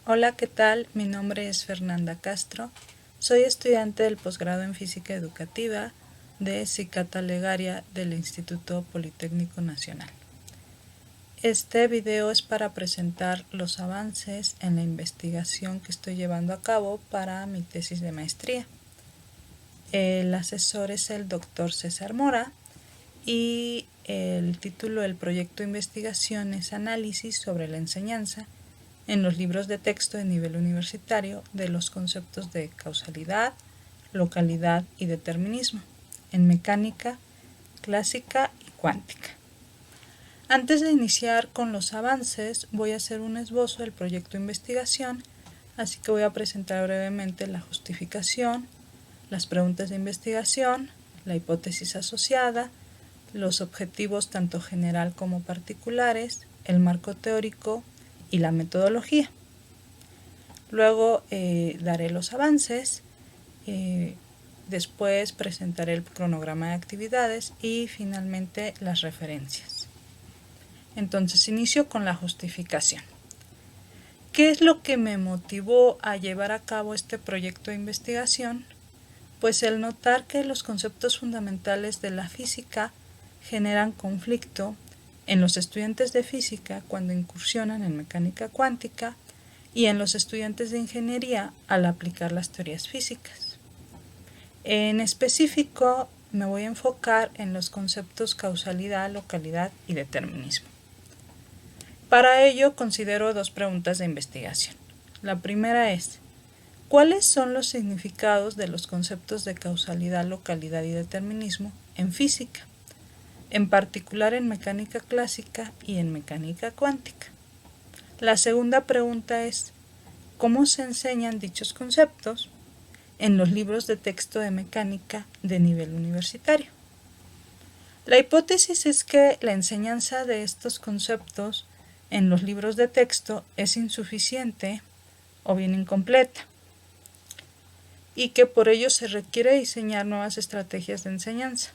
Hola, ¿qué tal? Mi nombre es Fernanda Castro. Soy estudiante del posgrado en Física Educativa de Cicata Legaria del Instituto Politécnico Nacional. Este video es para presentar los avances en la investigación que estoy llevando a cabo para mi tesis de maestría. El asesor es el doctor César Mora y el título del proyecto de investigación es Análisis sobre la enseñanza en los libros de texto de nivel universitario de los conceptos de causalidad, localidad y determinismo en mecánica clásica y cuántica. Antes de iniciar con los avances, voy a hacer un esbozo del proyecto de investigación, así que voy a presentar brevemente la justificación, las preguntas de investigación, la hipótesis asociada, los objetivos tanto general como particulares, el marco teórico y la metodología. Luego daré los avances, después presentaré el cronograma de actividades y finalmente las referencias. Entonces inicio con la justificación. ¿Qué es lo que me motivó a llevar a cabo este proyecto de investigación? Pues el notar que los conceptos fundamentales de la física generan conflicto en los estudiantes de física cuando incursionan en mecánica cuántica y en los estudiantes de ingeniería al aplicar las teorías físicas. En específico, me voy a enfocar en los conceptos causalidad, localidad y determinismo. Para ello, considero dos preguntas de investigación. La primera es, ¿cuáles son los significados de los conceptos de causalidad, localidad y determinismo en física? En particular en mecánica clásica y en mecánica cuántica. La segunda pregunta es, ¿cómo se enseñan dichos conceptos en los libros de texto de mecánica de nivel universitario? La hipótesis es que la enseñanza de estos conceptos en los libros de texto es insuficiente o bien incompleta, y que por ello se requiere diseñar nuevas estrategias de enseñanza,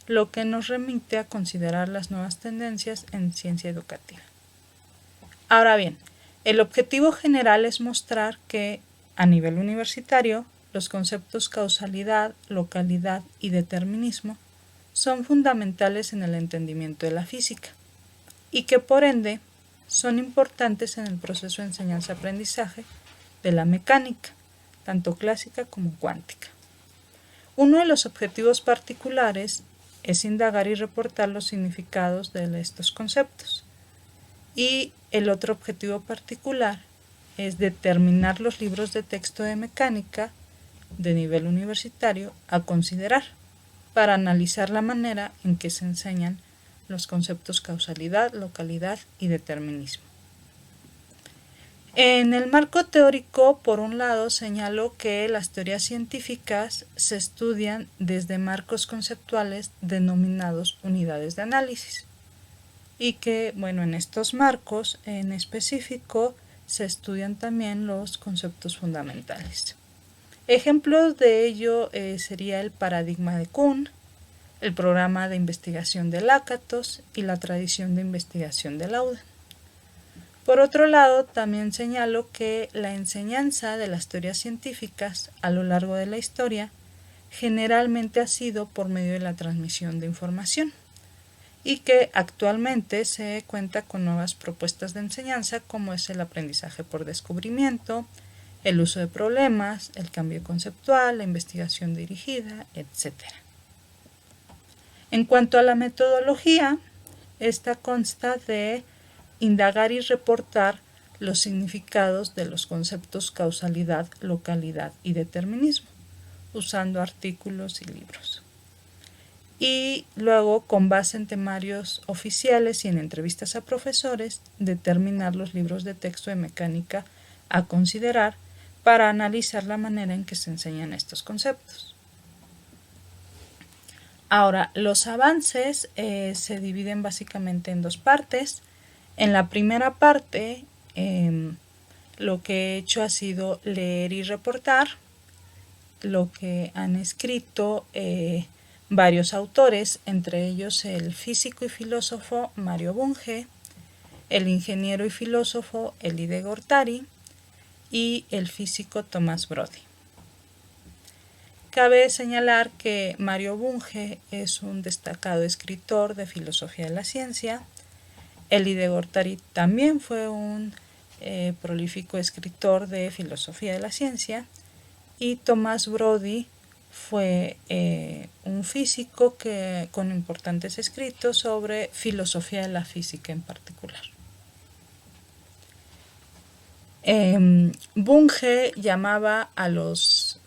lo que nos remite a considerar las nuevas tendencias en ciencia educativa. Ahora bien, el objetivo general es mostrar que, a nivel universitario, los conceptos causalidad, localidad y determinismo son fundamentales en el entendimiento de la física y que, por ende, son importantes en el proceso de enseñanza-aprendizaje de la mecánica, tanto clásica como cuántica. Uno de los objetivos particulares es indagar y reportar los significados de estos conceptos. Y el otro objetivo particular es determinar los libros de texto de mecánica de nivel universitario a considerar para analizar la manera en que se enseñan los conceptos causalidad, localidad y determinismo. En el marco teórico, por un lado, señalo que las teorías científicas se estudian desde marcos conceptuales denominados unidades de análisis y que, en estos marcos en específico se estudian también los conceptos fundamentales. Ejemplos de ello sería el paradigma de Kuhn, el programa de investigación de Lakatos y la tradición de investigación de Lauda. Por otro lado, también señalo que la enseñanza de las teorías científicas a lo largo de la historia generalmente ha sido por medio de la transmisión de información y que actualmente se cuenta con nuevas propuestas de enseñanza como es el aprendizaje por descubrimiento, el uso de problemas, el cambio conceptual, la investigación dirigida, etc. En cuanto a la metodología, esta consta de indagar y reportar los significados de los conceptos causalidad, localidad y determinismo, usando artículos y libros. Y luego, con base en temarios oficiales y en entrevistas a profesores, determinar los libros de texto de mecánica a considerar para analizar la manera en que se enseñan estos conceptos. Ahora, los avances se dividen básicamente en dos partes. En la primera parte, lo que he hecho ha sido leer y reportar lo que han escrito varios autores, entre ellos el físico y filósofo Mario Bunge, el ingeniero y filósofo Elie de Gortari, y el físico Tomás Brody. Cabe señalar que Mario Bunge es un destacado escritor de filosofía de la ciencia. Elie de Gortari también fue un prolífico escritor de filosofía de la ciencia, y Tomás Brody fue un físico con importantes escritos sobre filosofía de la física en particular. Bunge llamaba a los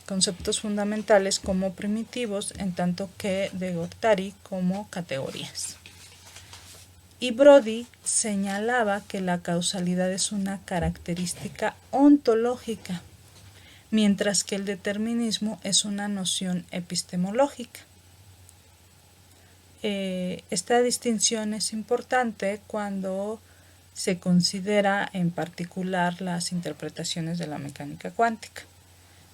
conceptos fundamentales como primitivos, en tanto que de Gortari como categorías. Y Brody señalaba que la causalidad es una característica ontológica, mientras que el determinismo es una noción epistemológica. Esta distinción es importante cuando se considera en particular las interpretaciones de la mecánica cuántica,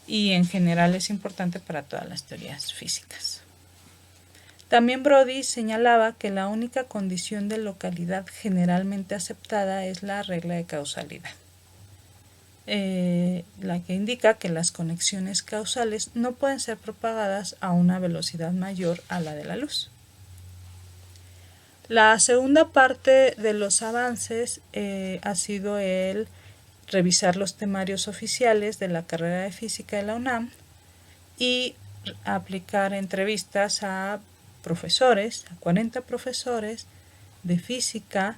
y en general es importante para todas las teorías físicas. También Brody señalaba que la única condición de localidad generalmente aceptada es la regla de causalidad, la que indica que las conexiones causales no pueden ser propagadas a una velocidad mayor a la de la luz. La segunda parte de los avances ha sido el revisar los temarios oficiales de la carrera de física de la UNAM y aplicar entrevistas a profesores, a 40 profesores de física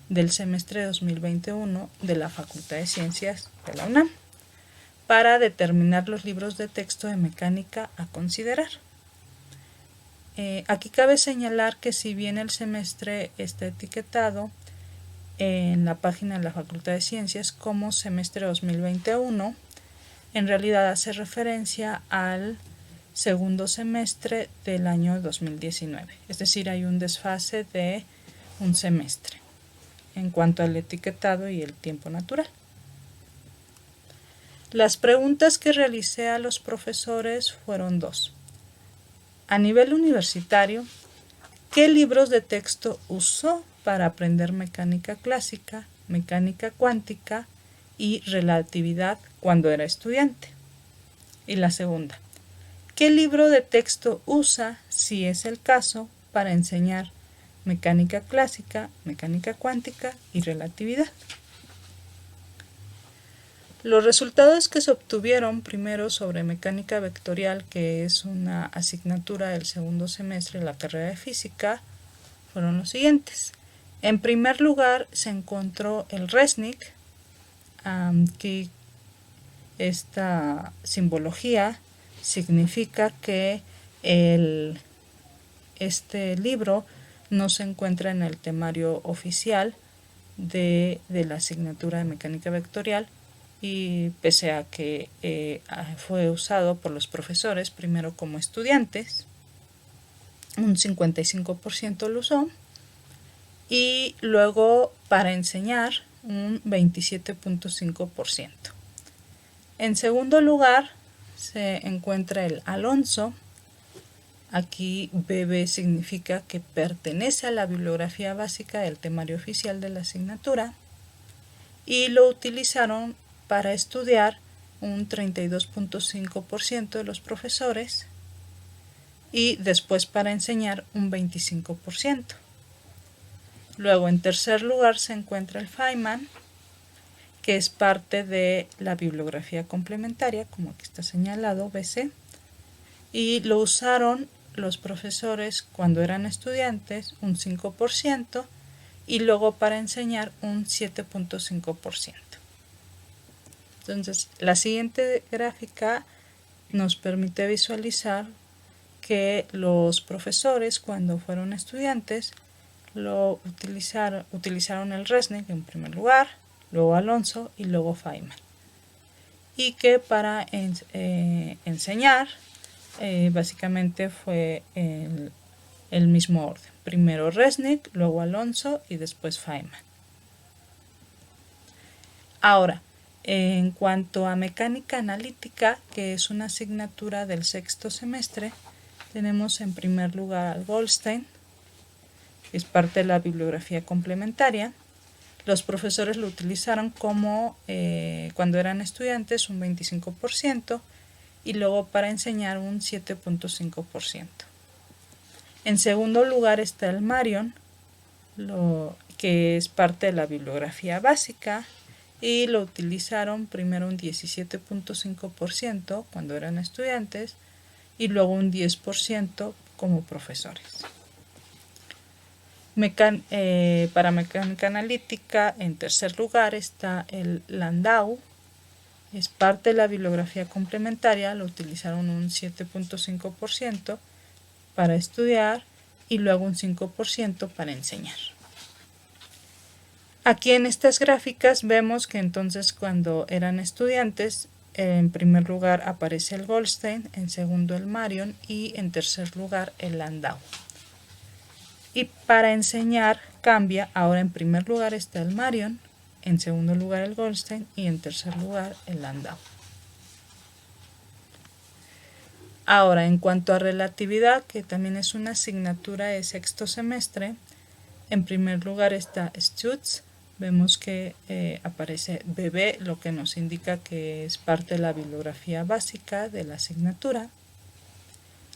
del semestre 2021 de la Facultad de Ciencias de la UNAM para determinar los libros de texto de mecánica a considerar. Aquí cabe señalar que si bien el semestre está etiquetado en la página de la Facultad de Ciencias como semestre 2021, en realidad hace referencia al segundo semestre del año 2019, es decir, hay un desfase de un semestre en cuanto al etiquetado y el tiempo natural. Las preguntas que realicé a los profesores fueron dos. A nivel universitario, ¿qué libros de texto usó para aprender mecánica clásica, mecánica cuántica y relatividad cuando era estudiante? Y la segunda, ¿qué libro de texto usa, si es el caso, para enseñar mecánica clásica, mecánica cuántica y relatividad? Los resultados que se obtuvieron primero sobre mecánica vectorial, que es una asignatura del segundo semestre de la carrera de física, fueron los siguientes. En primer lugar se encontró el Resnick, que esta simbología significa que este libro no se encuentra en el temario oficial de la asignatura de mecánica vectorial, y pese a que fue usado por los profesores primero como estudiantes, un 55% lo usó, y luego para enseñar un 27.5%. En segundo lugar se encuentra el Alonso. Aquí BB significa que pertenece a la bibliografía básica del temario oficial de la asignatura, y lo utilizaron para estudiar un 32.5% de los profesores y después para enseñar un 25%. Luego, en tercer lugar se encuentra el Feynman, que es parte de la bibliografía complementaria, como aquí está señalado, BC, y lo usaron los profesores cuando eran estudiantes un 5% y luego para enseñar un 7.5%. Entonces, la siguiente gráfica nos permite visualizar que los profesores cuando fueron estudiantes utilizaron el Resnick en primer lugar, luego Alonso y luego Feynman, y que para enseñar básicamente fue el mismo orden, primero Resnick, luego Alonso y después Feynman. Ahora, en cuanto a mecánica analítica, que es una asignatura del sexto semestre, tenemos en primer lugar al Goldstein, que es parte de la bibliografía complementaria, Los profesores lo utilizaron como cuando eran estudiantes un 25% y luego para enseñar un 7.5%. En segundo lugar está el Marion, que es parte de la bibliografía básica, y lo utilizaron primero un 17.5% cuando eran estudiantes y luego un 10% como profesores. Para mecánica analítica, en tercer lugar está el Landau, es parte de la bibliografía complementaria, lo utilizaron un 7.5% para estudiar y luego un 5% para enseñar. Aquí en estas gráficas vemos que entonces cuando eran estudiantes, en primer lugar aparece el Goldstein, en segundo el Marion y en tercer lugar el Landau. Y para enseñar cambia, ahora en primer lugar está el Marion, en segundo lugar el Goldstein y en tercer lugar el Landau. Ahora, en cuanto a relatividad, que también es una asignatura de sexto semestre, en primer lugar está Stutz. Vemos que aparece BB, lo que nos indica que es parte de la bibliografía básica de la asignatura.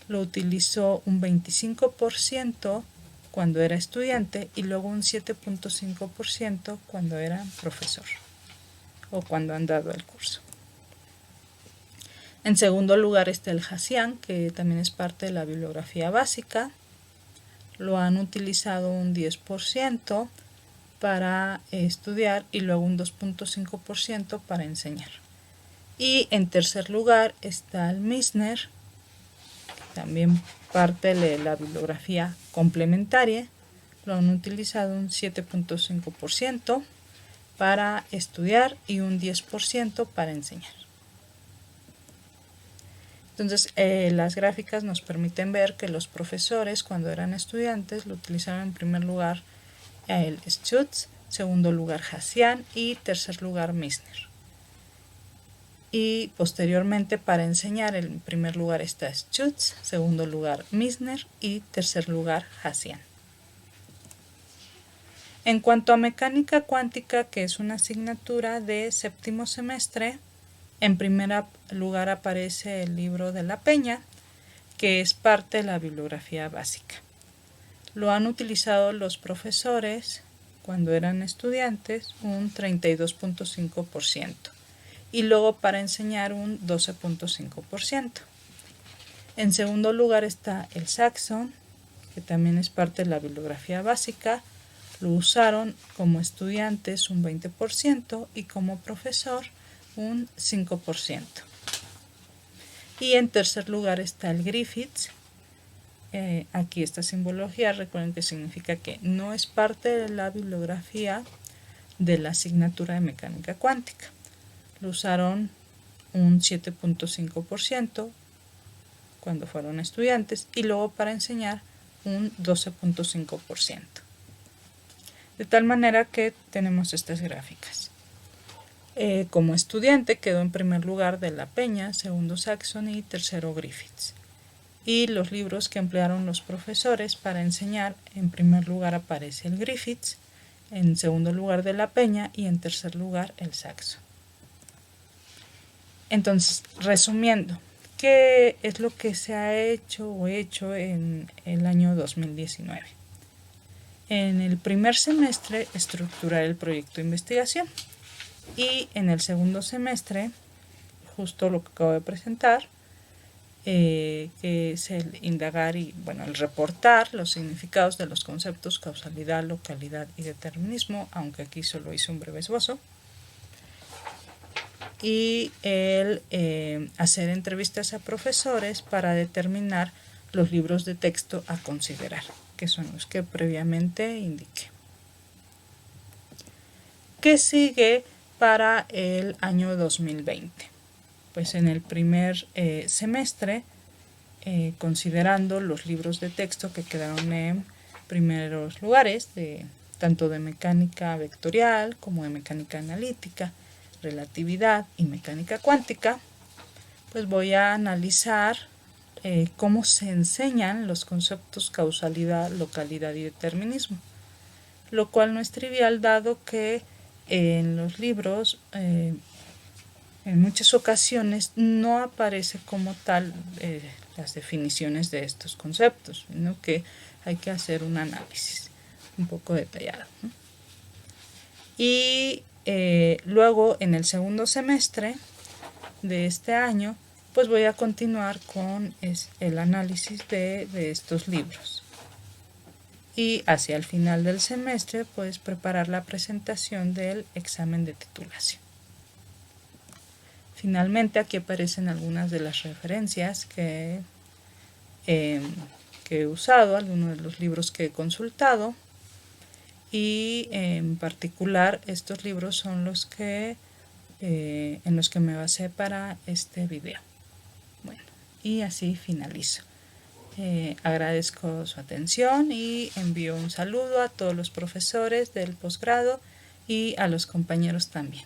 Lo utilizó un 25% cuando era estudiante y luego un 7.5% cuando era profesor o cuando han dado el curso. En segundo lugar está el Hassian, que también es parte de la bibliografía básica. Lo han utilizado un 10% para estudiar y luego un 2.5% para enseñar. Y en tercer lugar está el Misner, también parte de la bibliografía complementaria. Lo han utilizado un 7.5% para estudiar y un 10% para enseñar. Entonces, las gráficas nos permiten ver que los profesores, cuando eran estudiantes, lo utilizaron en primer lugar el Stutz, segundo lugar Hassian y tercer lugar Misner. Y posteriormente para enseñar, en primer lugar está Stutz, segundo lugar Misner y tercer lugar Hassian. En cuanto a mecánica cuántica, que es una asignatura de séptimo semestre, en primer lugar aparece el libro de la Peña, que es parte de la bibliografía básica. Lo han utilizado los profesores cuando eran estudiantes un 32.5% y luego para enseñar un 12.5%. En segundo lugar está el Saxon, que también es parte de la bibliografía básica. Lo usaron como estudiantes un 20% y como profesor un 5%. Y en tercer lugar está el Griffiths. Aquí esta simbología, recuerden que significa que no es parte de la bibliografía de la asignatura de mecánica cuántica. Lo usaron un 7.5% cuando fueron estudiantes y luego para enseñar un 12.5%. De tal manera que tenemos estas gráficas. Como estudiante quedó en primer lugar de la Peña, segundo Saxon y tercero Griffiths. Y los libros que emplearon los profesores para enseñar, en primer lugar aparece el Griffiths, en segundo lugar de la Peña y en tercer lugar el Saxon. Entonces, resumiendo, ¿qué es lo que se ha hecho en el año 2019? En el primer semestre, estructurar el proyecto de investigación. Y en el segundo semestre, justo lo que acabo de presentar, que es el indagar y el reportar los significados de los conceptos causalidad, localidad y determinismo, aunque aquí solo hice un breve esbozo. Y el hacer entrevistas a profesores para determinar los libros de texto a considerar, que son los que previamente indiqué. ¿Qué sigue para el año 2020? Pues en el primer semestre, considerando los libros de texto que quedaron en primeros lugares, tanto de mecánica vectorial como de mecánica analítica, relatividad y mecánica cuántica, pues voy a analizar cómo se enseñan los conceptos causalidad, localidad y determinismo. lo cual no es trivial dado que en los libros en muchas ocasiones no aparece como tal las definiciones de estos conceptos, sino que hay que hacer un análisis un poco detallado, ¿no? Y luego en el segundo semestre de este año pues voy a continuar con el análisis de estos libros y hacia el final del semestre pues preparar la presentación del examen de titulación. Finalmente aquí aparecen algunas de las referencias que he usado, algunos de los libros que he consultado, y en particular estos libros son los que en los que me basé para este video. Bueno, y así finalizo. Agradezco su atención y envío un saludo a todos los profesores del posgrado y a los compañeros también.